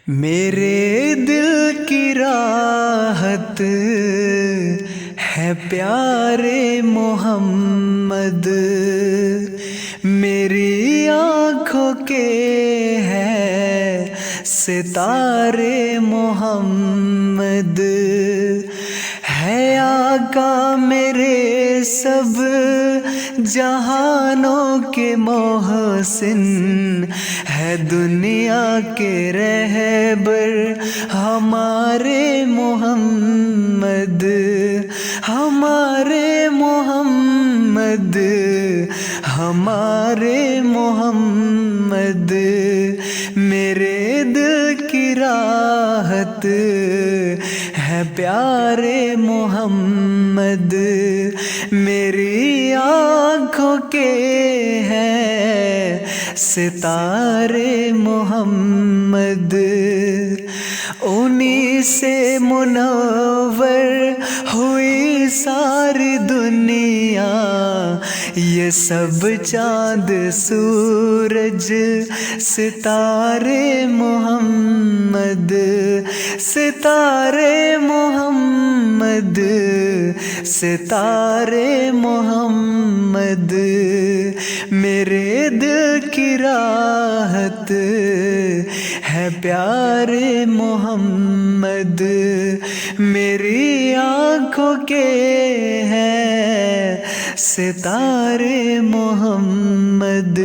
میرے دل کی راحت ہے پیارے محمد، میری آنکھوں کے ہے ستارے محمد، ہے آقا میرے سب جہانوں کے محسن، ہے دنیا کے رہبر ہمارے محمد، ہمارے محمد، ہمارے محمد، میرے دل کی راحت ہے پیارے محمد، میری آنکھوں کے ہے ستارے محمد، انہی سے منور ہوئی ساری دنیا، یہ سب چاند سورج ستارے محمد، ستارے محمد، ستارے محمد، میرے دل کی راحت ہے پیارے محمد، میری آنکھوں کے ہے ستارے محمد۔